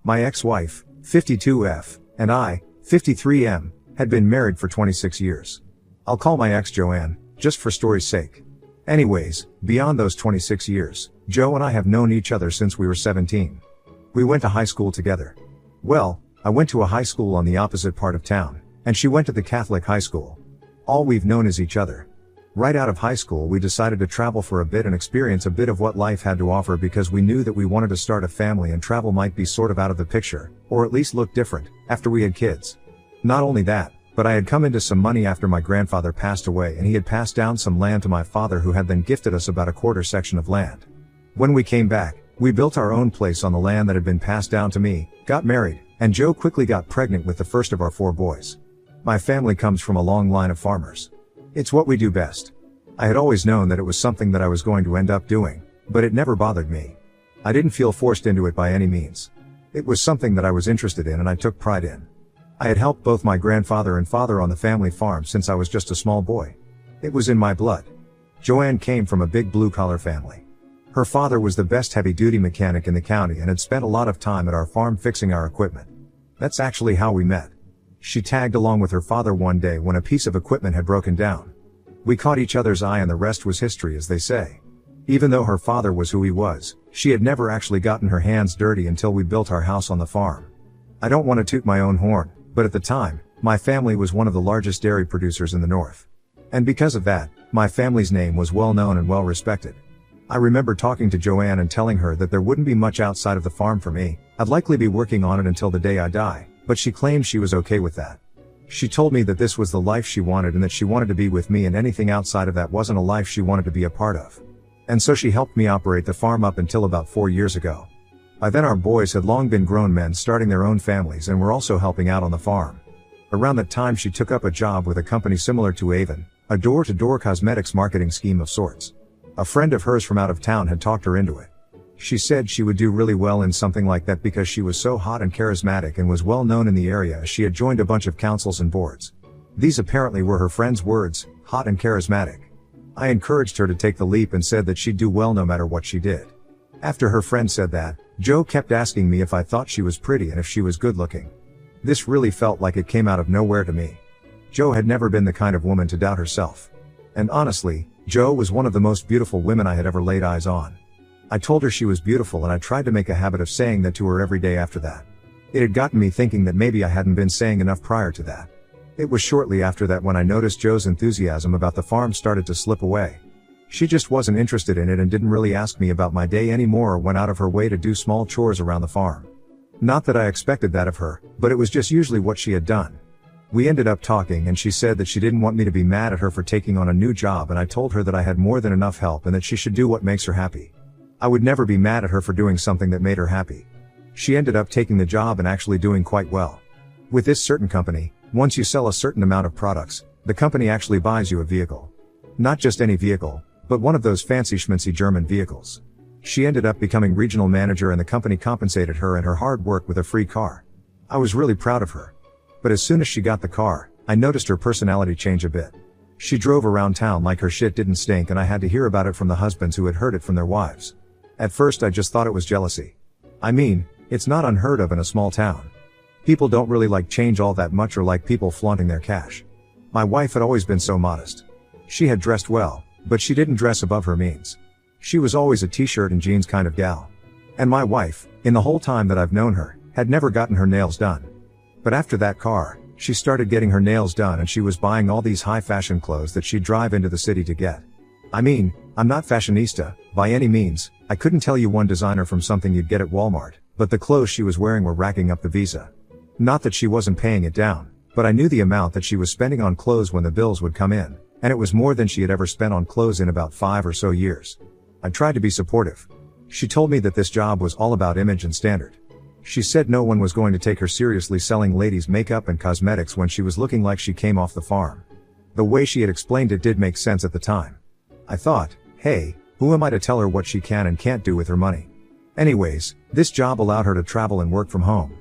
My ex-wife, 52F, and I, 53M, had been married for 26 years. I'll call my ex Joanne, just for story's sake. Anyways, beyond those 26 years, Joe and I have known each other since we were 17. We went to high school together. Well, I went to a high school on the opposite part of town, and she went to the Catholic high school. All we've known is each other. Right out of high school we decided to travel for a bit and experience a bit of what life had to offer because we knew that we wanted to start a family and travel might be sort of out of the picture, or at least look different, after we had kids. Not only that, but I had come into some money after my grandfather passed away and he had passed down some land to my father who had then gifted us about a quarter section of land. When we came back, we built our own place on the land that had been passed down to me, got married, and Joe quickly got pregnant with the first of our 4 boys. My family comes from a long line of farmers. It's what we do best. I had always known that it was something that I was going to end up doing, but it never bothered me. I didn't feel forced into it by any means. It was something that I was interested in and I took pride in. I had helped both my grandfather and father on the family farm since I was just a small boy. It was in my blood. Joanne came from a big blue-collar family. Her father was the best heavy-duty mechanic in the county and had spent a lot of time at our farm fixing our equipment. That's actually how we met. She tagged along with her father one day when a piece of equipment had broken down. We caught each other's eye and the rest was history, as they say. Even though her father was who he was, she had never actually gotten her hands dirty until we built our house on the farm. I don't want to toot my own horn, but at the time, my family was one of the largest dairy producers in the north. And because of that, my family's name was well known and well respected. I remember talking to Joanne and telling her that there wouldn't be much outside of the farm for me. I'd likely be working on it until the day I die, but she claimed she was okay with that. She told me that this was the life she wanted and that she wanted to be with me and anything outside of that wasn't a life she wanted to be a part of. And so she helped me operate the farm up until about 4 years ago. By then our boys had long been grown men starting their own families and were also helping out on the farm. Around that time she took up a job with a company similar to Avon, a door-to-door cosmetics marketing scheme of sorts. A friend of hers from out of town had talked her into it. She said she would do really well in something like that because she was so hot and charismatic and was well known in the area as she had joined a bunch of councils and boards. These apparently were her friend's words, hot and charismatic. I encouraged her to take the leap and said that she'd do well no matter what she did. After her friend said that, Joe kept asking me if I thought she was pretty and if she was good looking. This really felt like it came out of nowhere to me. Joe had never been the kind of woman to doubt herself. And honestly, Joe was one of the most beautiful women I had ever laid eyes on. I told her she was beautiful and I tried to make a habit of saying that to her every day after that. It had gotten me thinking that maybe I hadn't been saying enough prior to that. It was shortly after that when I noticed Joe's enthusiasm about the farm started to slip away. She just wasn't interested in it and didn't really ask me about my day anymore or went out of her way to do small chores around the farm. Not that I expected that of her, but it was just usually what she had done. We ended up talking and she said that she didn't want me to be mad at her for taking on a new job and I told her that I had more than enough help and that she should do what makes her happy. I would never be mad at her for doing something that made her happy. She ended up taking the job and actually doing quite well. With this certain company, once you sell a certain amount of products, the company actually buys you a vehicle. Not just any vehicle, but one of those fancy schmancy German vehicles. She ended up becoming regional manager and the company compensated her and her hard work with a free car. I was really proud of her. But as soon as she got the car, I noticed her personality change a bit. She drove around town like her shit didn't stink and I had to hear about it from the husbands who had heard it from their wives. At first I just thought it was jealousy. I mean, it's not unheard of in a small town. People don't really like change all that much or like people flaunting their cash. My wife had always been so modest. She had dressed well, but she didn't dress above her means. She was always a t-shirt and jeans kind of gal. And my wife, in the whole time that I've known her, had never gotten her nails done. But after that car, she started getting her nails done and she was buying all these high fashion clothes that she'd drive into the city to get. I mean, I'm not fashionista, by any means. I couldn't tell you one designer from something you'd get at Walmart, but the clothes she was wearing were racking up the visa. Not that she wasn't paying it down, but I knew the amount that she was spending on clothes when the bills would come in, and it was more than she had ever spent on clothes in about 5 or so years. I tried to be supportive. She told me that this job was all about image and standard. She said no one was going to take her seriously selling ladies' makeup and cosmetics when she was looking like she came off the farm. The way she had explained it did make sense at the time. I thought, hey, who am I to tell her what she can and can't do with her money? Anyways, this job allowed her to travel and work from home.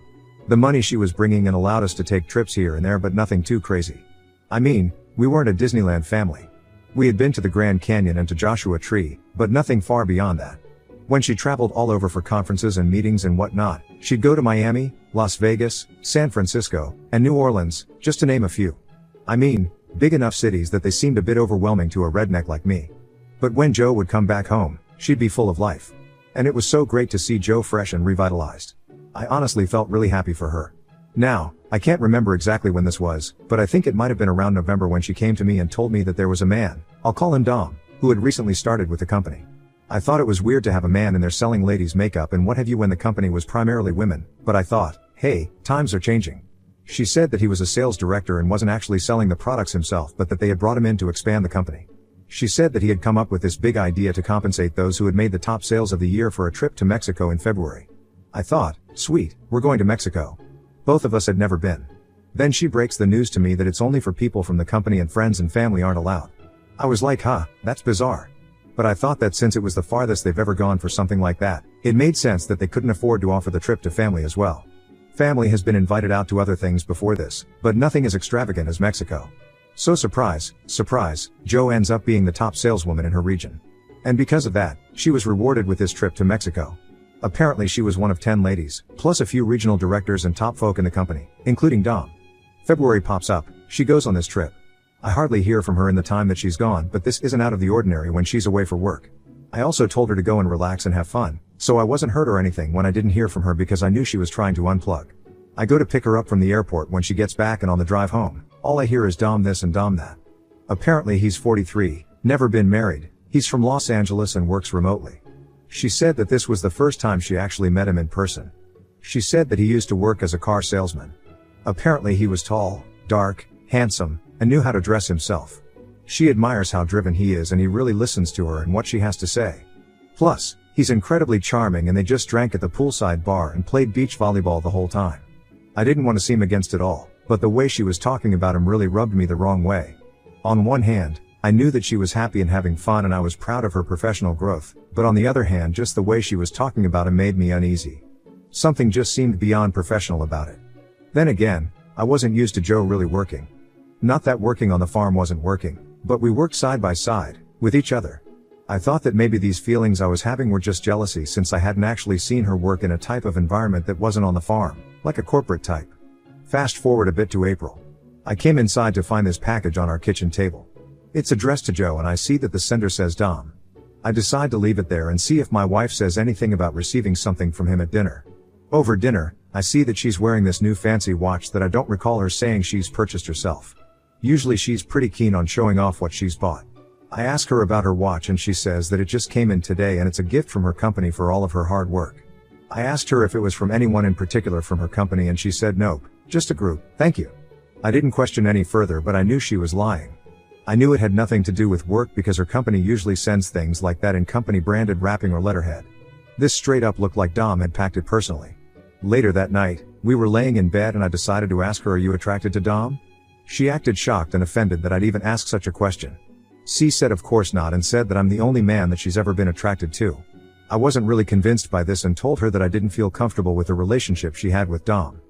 The money she was bringing in allowed us to take trips here and there, but nothing too crazy. I mean, we weren't a Disneyland family. We had been to the Grand Canyon and to Joshua Tree, but nothing far beyond that. When she traveled all over for conferences and meetings and whatnot, she'd go to Miami, Las Vegas, San Francisco, and New Orleans, just to name a few. I mean, big enough cities that they seemed a bit overwhelming to a redneck like me. But when Jo would come back home, she'd be full of life. And it was so great to see Jo fresh and revitalized. I honestly felt really happy for her. Now, I can't remember exactly when this was, but I think it might have been around November when she came to me and told me that there was a man, I'll call him Dom, who had recently started with the company. I thought it was weird to have a man in there selling ladies' makeup and what have you when the company was primarily women, but I thought, hey, times are changing. She said that he was a sales director and wasn't actually selling the products himself but that they had brought him in to expand the company. She said that he had come up with this big idea to compensate those who had made the top sales of the year for a trip to Mexico in February. I thought, sweet, we're going to Mexico. Both of us had never been. Then she breaks the news to me that it's only for people from the company and friends and family aren't allowed. I was like, huh, that's bizarre. But I thought that since it was the farthest they've ever gone for something like that, it made sense that they couldn't afford to offer the trip to family as well. Family has been invited out to other things before this, but nothing as extravagant as Mexico. So surprise, surprise, Jo ends up being the top saleswoman in her region. And because of that, she was rewarded with this trip to Mexico. Apparently she was one of 10 ladies, plus a few regional directors and top folk in the company, including Dom. February pops up, she goes on this trip. I hardly hear from her in the time that she's gone, but this isn't out of the ordinary when she's away for work. I also told her to go and relax and have fun, so I wasn't hurt or anything when I didn't hear from her because I knew she was trying to unplug. I go to pick her up from the airport when she gets back and on the drive home, all I hear is Dom this and Dom that. Apparently he's 43, never been married, he's from Los Angeles and works remotely. She said that this was the first time she actually met him in person. She said that he used to work as a car salesman. Apparently he was tall, dark, handsome, and knew how to dress himself. She admires how driven he is and he really listens to her and what she has to say. Plus, he's incredibly charming and they just drank at the poolside bar and played beach volleyball the whole time. I didn't want to seem against it all, but the way she was talking about him really rubbed me the wrong way. On one hand, I knew that she was happy and having fun and I was proud of her professional growth, but on the other hand just the way she was talking about him made me uneasy. Something just seemed beyond professional about it. Then again, I wasn't used to Jo really working. Not that working on the farm wasn't working, but we worked side by side, with each other. I thought that maybe these feelings I was having were just jealousy since I hadn't actually seen her work in a type of environment that wasn't on the farm, like a corporate type. Fast forward a bit to April. I came inside to find this package on our kitchen table. It's addressed to Jo and I see that the sender says Dom. I decide to leave it there and see if my wife says anything about receiving something from him at dinner. Over dinner, I see that she's wearing this new fancy watch that I don't recall her saying she's purchased herself. Usually she's pretty keen on showing off what she's bought. I ask her about her watch and she says that it just came in today and it's a gift from her company for all of her hard work. I asked her if it was from anyone in particular from her company and she said nope, just a group, thank you. I didn't question any further but I knew she was lying. I knew it had nothing to do with work because her company usually sends things like that in company branded wrapping or letterhead. This straight up looked like Dom had packed it personally. Later that night, we were laying in bed and I decided to ask her, are you attracted to Dom? She acted shocked and offended that I'd even ask such a question. C said of course not and said that I'm the only man that she's ever been attracted to. I wasn't really convinced by this and told her that I didn't feel comfortable with the relationship she had with Dom.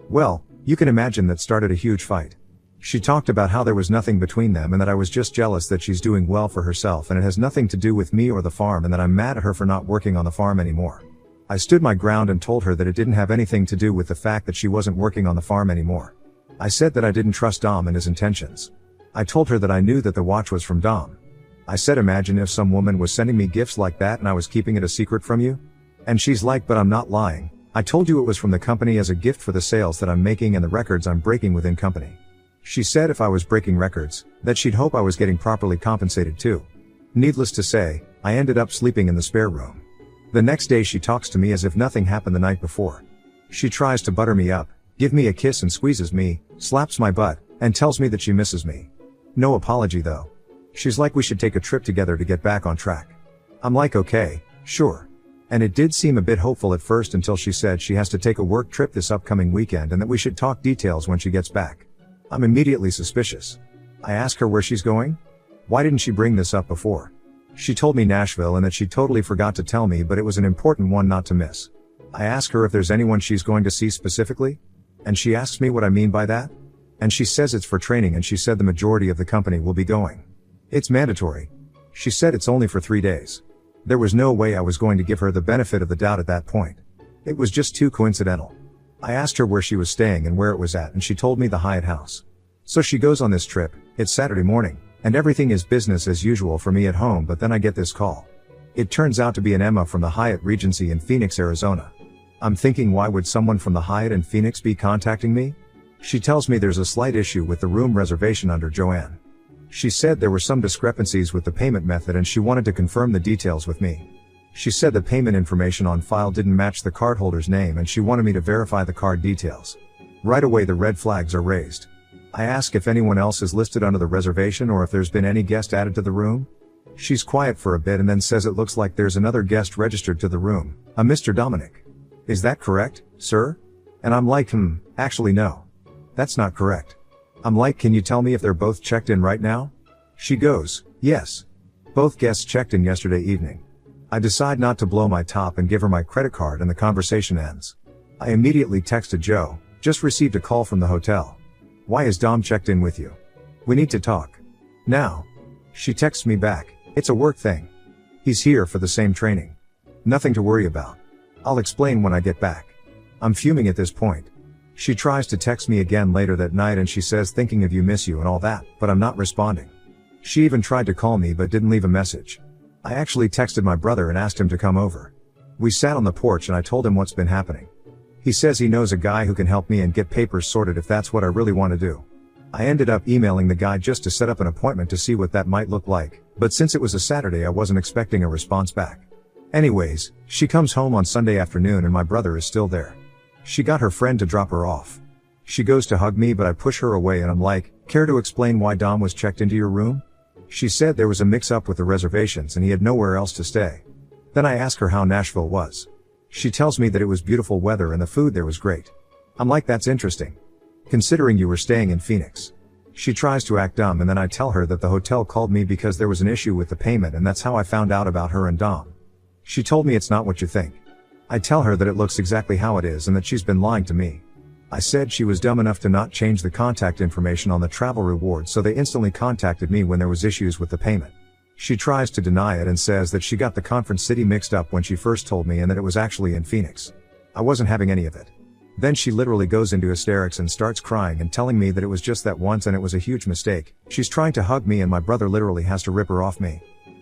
Well, you can imagine that started a huge fight. She talked about how there was nothing between them and that I was just jealous that she's doing well for herself and it has nothing to do with me or the farm and that I'm mad at her for not working on the farm anymore. I stood my ground and told her that it didn't have anything to do with the fact that she wasn't working on the farm anymore. I said that I didn't trust Dom and his intentions. I told her that I knew that the watch was from Dom. I said imagine if some woman was sending me gifts like that and I was keeping it a secret from you? And she's like but I'm not lying. I told you it was from the company as a gift for the sales that I'm making and the records I'm breaking within company. She said if I was breaking records, that she'd hope I was getting properly compensated too. Needless to say, I ended up sleeping in the spare room. The next day she talks to me as if nothing happened the night before. She tries to butter me up, give me a kiss and squeezes me, slaps my butt, and tells me that she misses me. No apology though. She's like we should take a trip together to get back on track. I'm like okay, sure. And it did seem a bit hopeful at first until she said she has to take a work trip this upcoming weekend and that we should talk details when she gets back. I'm immediately suspicious. I ask her where she's going? Why didn't she bring this up before? She told me Nashville and that she totally forgot to tell me but it was an important one not to miss. I ask her if there's anyone she's going to see specifically? And she asks me what I mean by that? And she says it's for training and she said the majority of the company will be going. It's mandatory. She said it's only for 3 days. There was no way I was going to give her the benefit of the doubt at that point. It was just too coincidental. I asked her where she was staying and where it was at, and she told me the Hyatt House. So she goes on this trip. It's Saturday morning, and everything is business as usual for me at home, but then I get this call. It turns out to be an Emma from the Hyatt Regency in Phoenix, Arizona. I'm thinking, why would someone from the Hyatt in Phoenix be contacting me? She tells me there's a slight issue with the room reservation under Joanne. She said there were some discrepancies with the payment method and she wanted to confirm the details with me. She said the payment information on file didn't match the cardholder's name and she wanted me to verify the card details. Right away the red flags are raised. I ask if anyone else is listed under the reservation or if there's been any guest added to the room. She's quiet for a bit and then says it looks like there's another guest registered to the room, a Mr. Dominic. Is that correct, sir? And I'm like, actually no. That's not correct. I'm like, can you tell me if they're both checked in right now? She goes, yes. Both guests checked in yesterday evening. I decide not to blow my top and give her my credit card and the conversation ends. I immediately texted Joe, just received a call from the hotel. Why is Dom checked in with you? We need to talk. Now. She texts me back, it's a work thing. He's here for the same training. Nothing to worry about. I'll explain when I get back. I'm fuming at this point. She tries to text me again later that night and she says thinking of you, miss you and all that, but I'm not responding. She even tried to call me but didn't leave a message. I actually texted my brother and asked him to come over. We sat on the porch and I told him what's been happening. He says he knows a guy who can help me and get papers sorted if that's what I really want to do. I ended up emailing the guy just to set up an appointment to see what that might look like, but since it was a Saturday I wasn't expecting a response back. Anyways, she comes home on Sunday afternoon and my brother is still there. She got her friend to drop her off. She goes to hug me but I push her away and I'm like, care to explain why Dom was checked into your room? She said there was a mix-up with the reservations and he had nowhere else to stay. Then I ask her how Nashville was. She tells me that it was beautiful weather and the food there was great. I'm like, that's interesting, considering you were staying in Phoenix. She tries to act dumb and then I tell her that the hotel called me because there was an issue with the payment and that's how I found out about her and Dom. She told me it's not what you think. I tell her that it looks exactly how it is and that she's been lying to me. I said she was dumb enough to not change the contact information on the travel reward, so they instantly contacted me when there was issues with the payment. She tries to deny it and says that she got the conference city mixed up when she first told me and that it was actually in Phoenix. I wasn't having any of it. Then she literally goes into hysterics and starts crying and telling me that it was just that once and it was a huge mistake. She's trying to hug me and my brother literally has to rip her off me.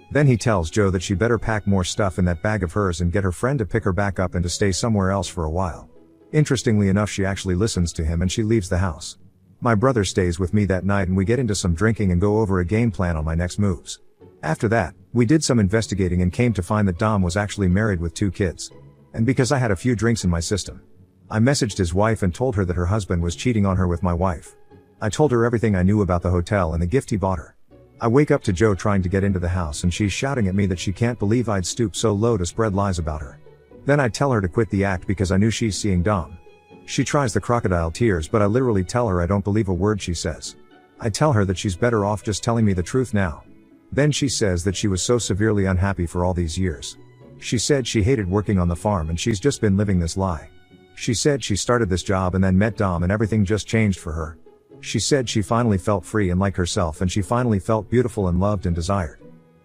Then he tells Joe that she better pack more stuff in that bag of hers and get her friend to pick her back up and to stay somewhere else for a while. Interestingly enough, she actually listens to him and she leaves the house. My brother stays with me that night and we get into some drinking and go over a game plan on my next moves. After that, we did some investigating and came to find that Dom was actually married with 2 kids. And because I had a few drinks in my system, I messaged his wife and told her that her husband was cheating on her with my wife. I told her everything I knew about the hotel and the gift he bought her. I wake up to Joe trying to get into the house and she's shouting at me that she can't believe I'd stoop so low to spread lies about her. Then I tell her to quit the act because I knew she's seeing Dom. She tries the crocodile tears but I literally tell her I don't believe a word she says. I tell her that she's better off just telling me the truth now. Then she says that she was so severely unhappy for all these years. She said she hated working on the farm and she's just been living this lie. She said she started this job and then met Dom and everything just changed for her. She said she finally felt free and like herself and she finally felt beautiful and loved and desired.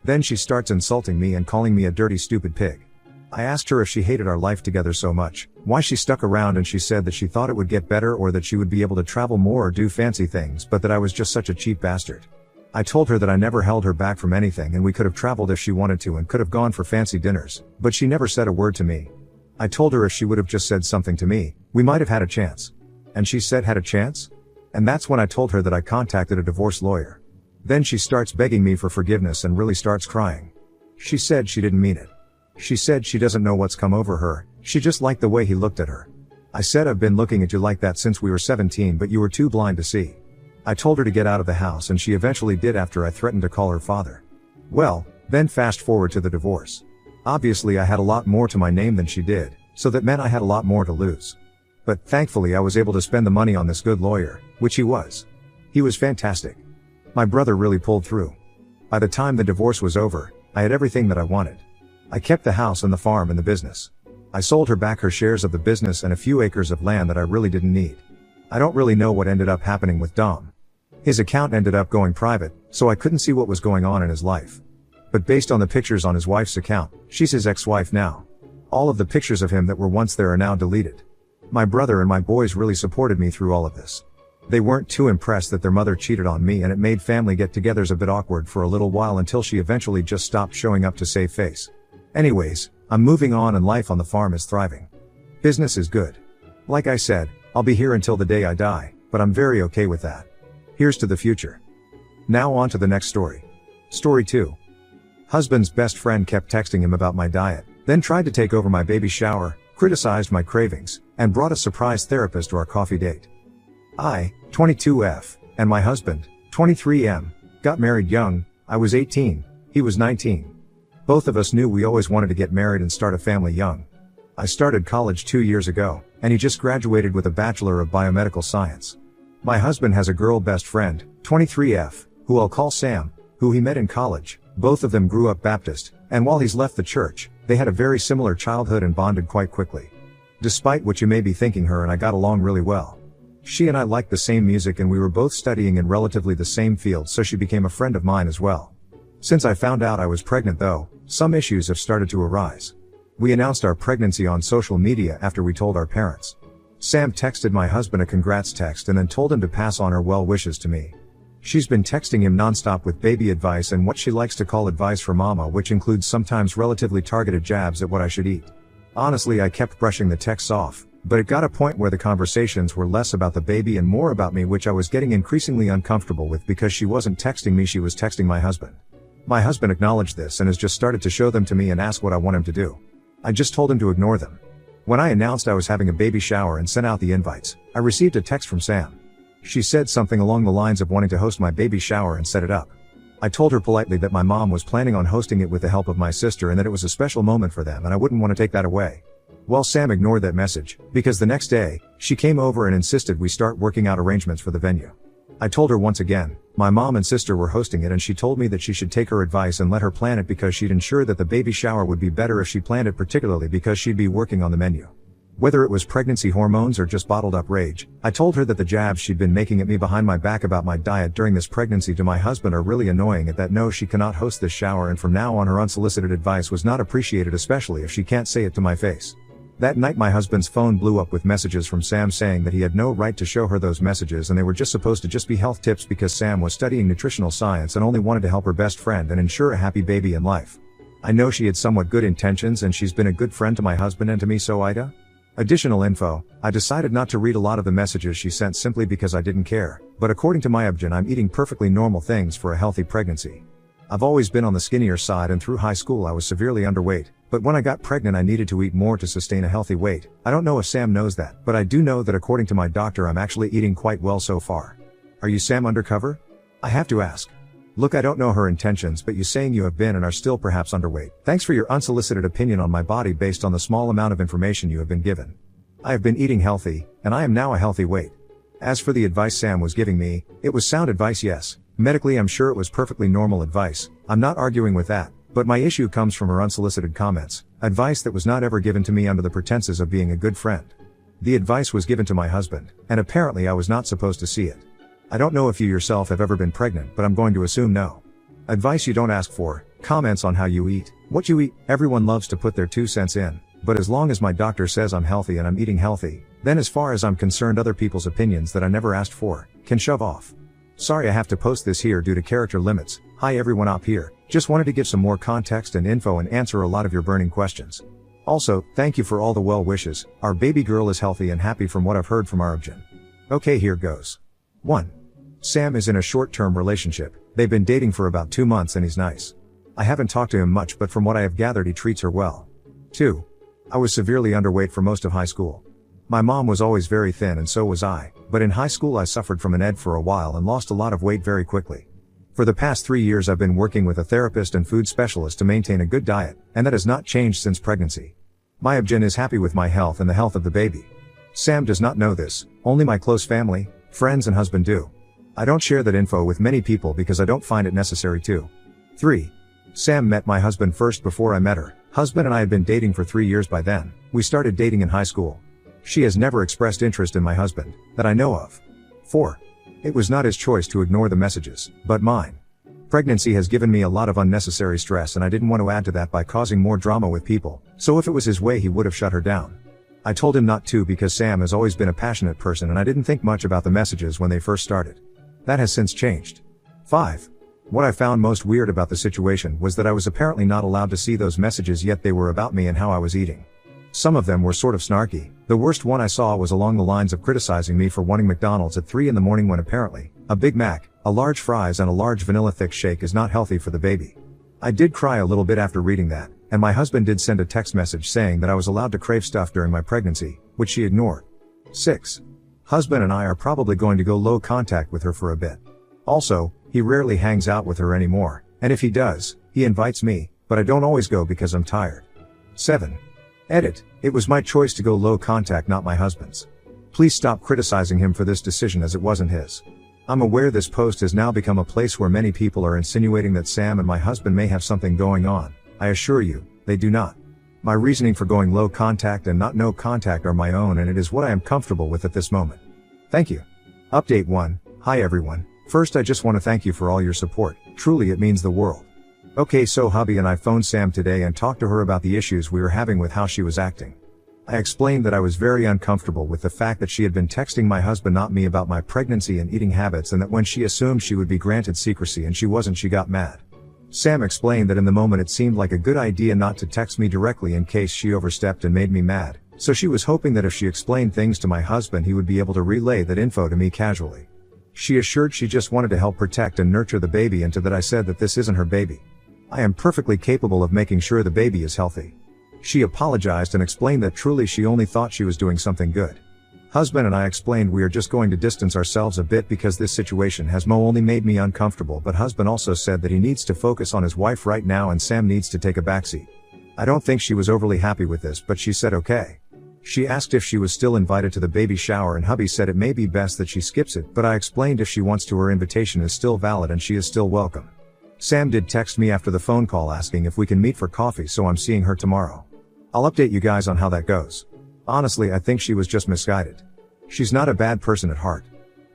Then she starts insulting me and calling me a dirty stupid pig. I asked her if she hated our life together so much, why she stuck around, and she said that she thought it would get better or that she would be able to travel more or do fancy things, but that I was just such a cheap bastard. I told her that I never held her back from anything and we could have traveled if she wanted to and could have gone for fancy dinners, but she never said a word to me. I told her if she would have just said something to me, we might have had a chance. And she said had a chance? And that's when I told her that I contacted a divorce lawyer. Then she starts begging me for forgiveness and really starts crying. She said she didn't mean it. She said she doesn't know what's come over her, she just liked the way he looked at her. I said I've been looking at you like that since we were 17 but you were too blind to see. I told her to get out of the house and she eventually did after I threatened to call her father. Well, then fast forward to the divorce. Obviously I had a lot more to my name than she did, so that meant I had a lot more to lose. But thankfully I was able to spend the money on this good lawyer, which he was. He was fantastic. My brother really pulled through. By the time the divorce was over, I had everything that I wanted. I kept the house and the farm and the business. I sold her back her shares of the business and a few acres of land that I really didn't need. I don't really know what ended up happening with Dom. His account ended up going private, so I couldn't see what was going on in his life. But based on the pictures on his wife's account, she's his ex-wife now. All of the pictures of him that were once there are now deleted. My brother and my boys really supported me through all of this. They weren't too impressed that their mother cheated on me, and it made family get-togethers a bit awkward for a little while until she eventually just stopped showing up to save face. Anyways, I'm moving on and life on the farm is thriving. Business is good. Like I said, I'll be here until the day I die, but I'm very okay with that. Here's to the future. Now on to the next story. Story 2. Husband's best friend kept texting him about my diet, then tried to take over my baby shower, criticized my cravings, and brought a surprise therapist to our coffee date. I, 22F, and my husband, 23M, got married young. I was 18, he was 19. Both of us knew we always wanted to get married and start a family young. I started college 2 years ago, and he just graduated with a Bachelor of Biomedical Science. My husband has a girl best friend, 23F, who I'll call Sam, who he met in college. Both of them grew up Baptist, and while he's left the church, they had a very similar childhood and bonded quite quickly. Despite what you may be thinking, her and I got along really well. She and I liked the same music and we were both studying in relatively the same field, so she became a friend of mine as well. Since I found out I was pregnant though, some issues have started to arise. We announced our pregnancy on social media after we told our parents. Sam texted my husband a congrats text and then told him to pass on her well wishes to me. She's been texting him nonstop with baby advice and what she likes to call advice for mama, which includes sometimes relatively targeted jabs at what I should eat. Honestly, I kept brushing the texts off, but it got a point where the conversations were less about the baby and more about me, which I was getting increasingly uncomfortable with because she wasn't texting me, she was texting my husband. My husband acknowledged this and has just started to show them to me and ask what I want him to do. I just told him to ignore them. When I announced I was having a baby shower and sent out the invites, I received a text from Sam. She said something along the lines of wanting to host my baby shower and set it up. I told her politely that my mom was planning on hosting it with the help of my sister and that it was a special moment for them and I wouldn't want to take that away. Well, Sam ignored that message, because the next day, she came over and insisted we start working out arrangements for the venue. I told her once again, my mom and sister were hosting it and she told me that she should take her advice and let her plan it because she'd ensure that the baby shower would be better if she planned it, particularly because she'd be working on the menu. Whether it was pregnancy hormones or just bottled up rage, I told her that the jabs she'd been making at me behind my back about my diet during this pregnancy to my husband are really annoying, at that no, she cannot host this shower, and from now on her unsolicited advice was not appreciated, especially if she can't say it to my face. That night my husband's phone blew up with messages from Sam saying that he had no right to show her those messages and they were just supposed to just be health tips because Sam was studying nutritional science and only wanted to help her best friend and ensure a happy baby in life. I know she had somewhat good intentions and she's been a good friend to my husband and to me, so Ida? Additional info, I decided not to read a lot of the messages she sent simply because I didn't care, but according to my husband I'm eating perfectly normal things for a healthy pregnancy. I've always been on the skinnier side and through high school I was severely underweight, but when I got pregnant I needed to eat more to sustain a healthy weight. I don't know if Sam knows that, but I do know that according to my doctor I'm actually eating quite well so far. Are you Sam undercover? I have to ask. Look, I don't know her intentions, but you saying you have been and are still perhaps underweight. Thanks for your unsolicited opinion on my body based on the small amount of information you have been given. I have been eating healthy, and I am now a healthy weight. As for the advice Sam was giving me, it was sound advice, yes. Medically I'm sure it was perfectly normal advice, I'm not arguing with that, but my issue comes from her unsolicited comments, advice that was not ever given to me under the pretenses of being a good friend. The advice was given to my husband, and apparently I was not supposed to see it. I don't know if you yourself have ever been pregnant, but I'm going to assume no. Advice you don't ask for, comments on how you eat, what you eat, everyone loves to put their 2 cents in, but as long as my doctor says I'm healthy and I'm eating healthy, then as far as I'm concerned other people's opinions that I never asked for, can shove off. Sorry I have to post this here due to character limits. Hi everyone up here, just wanted to give some more context and info and answer a lot of your burning questions. Also, thank you for all the well wishes, our baby girl is healthy and happy from what I've heard from Arjun. Okay, here goes. 1. Sam is in a short-term relationship, they've been dating for about 2 months and he's nice. I haven't talked to him much, but from what I have gathered he treats her well. 2. I was severely underweight for most of high school. My mom was always very thin and so was I, but in high school I suffered from an ED for a while and lost a lot of weight very quickly. For the past 3 years I've been working with a therapist and food specialist to maintain a good diet, and that has not changed since pregnancy. My husband is happy with my health and the health of the baby. Sam does not know this, only my close family, friends and husband do. I don't share that info with many people because I don't find it necessary to. 3. Sam met my husband first before I met her. Husband and I had been dating for 3 years by then. We started dating in high school. She has never expressed interest in my husband, that I know of. 4. It was not his choice to ignore the messages, but mine. Pregnancy has given me a lot of unnecessary stress and I didn't want to add to that by causing more drama with people, so if it was his way he would have shut her down. I told him not to because Sam has always been a passionate person and I didn't think much about the messages when they first started. That has since changed. 5. What I found most weird about the situation was that I was apparently not allowed to see those messages, yet they were about me and how I was eating. Some of them were sort of snarky. The worst one I saw was along the lines of criticizing me for wanting McDonald's at 3 in the morning when apparently, a Big Mac, a large fries and a large vanilla thick shake is not healthy for the baby. I did cry a little bit after reading that, and my husband did send a text message saying that I was allowed to crave stuff during my pregnancy, which she ignored. 6. Husband and I are probably going to go low contact with her for a bit. Also, he rarely hangs out with her anymore, and if he does, he invites me, but I don't always go because I'm tired. 7. Edit. It was my choice to go low contact, not my husband's. Please stop criticizing him for this decision as it wasn't his. I'm aware this post has now become a place where many people are insinuating that Sam and my husband may have something going on. I assure you, they do not. My reasoning for going low contact and not no contact are my own and it is what I am comfortable with at this moment. Thank you. Update 1. Hi everyone. First I just want to thank you for all your support, truly it means the world. Okay, so hubby and I phoned Sam today and talked to her about the issues we were having with how she was acting. I explained that I was very uncomfortable with the fact that she had been texting my husband, not me, about my pregnancy and eating habits, and that when she assumed she would be granted secrecy and she wasn't, she got mad. Sam explained that in the moment it seemed like a good idea not to text me directly in case she overstepped and made me mad, so she was hoping that if she explained things to my husband he would be able to relay that info to me casually. She assured she just wanted to help protect and nurture the baby, and to that I said that this isn't her baby. I am perfectly capable of making sure the baby is healthy. She apologized and explained that truly she only thought she was doing something good. Husband and I explained we are just going to distance ourselves a bit because this situation has only made me uncomfortable, but husband also said that he needs to focus on his wife right now and Sam needs to take a backseat. I don't think she was overly happy with this, but she said okay. She asked if she was still invited to the baby shower and hubby said it may be best that she skips it, but I explained if she wants to, her invitation is still valid and she is still welcome. Sam did text me after the phone call asking if we can meet for coffee, so I'm seeing her tomorrow. I'll update you guys on how that goes. Honestly, I think she was just misguided. She's not a bad person at heart.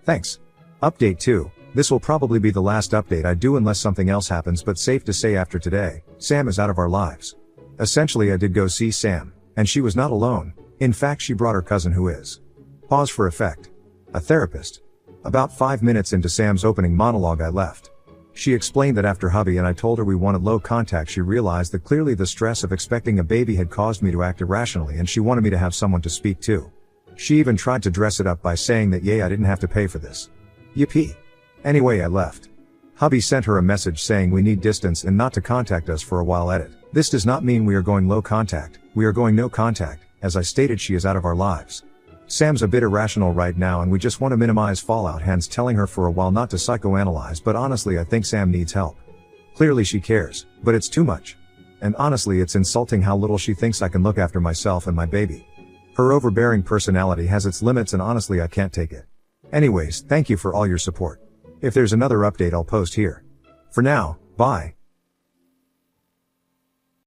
Thanks. Update 2. This will probably be the last update I do unless something else happens, but safe to say after today, Sam is out of our lives. Essentially I did go see Sam, and she was not alone. In fact, she brought her cousin who is, pause for effect, a therapist. About 5 minutes into Sam's opening monologue I left. She explained that after hubby and I told her we wanted low contact, she realized that clearly the stress of expecting a baby had caused me to act irrationally and she wanted me to have someone to speak to. She even tried to dress it up by saying that yay, I didn't have to pay for this. Yippee. Anyway, I left. Hubby sent her a message saying we need distance and not to contact us for a while. Edit. This does not mean we are going low contact, we are going no contact. As I stated, she is out of our lives. Sam's a bit irrational right now and we just want to minimize fallout, hence telling her for a while not to psychoanalyze, but honestly I think Sam needs help. Clearly she cares, but it's too much. And honestly it's insulting how little she thinks I can look after myself and my baby. Her overbearing personality has its limits and honestly I can't take it. Anyways, thank you for all your support. If there's another update I'll post here. For now, bye.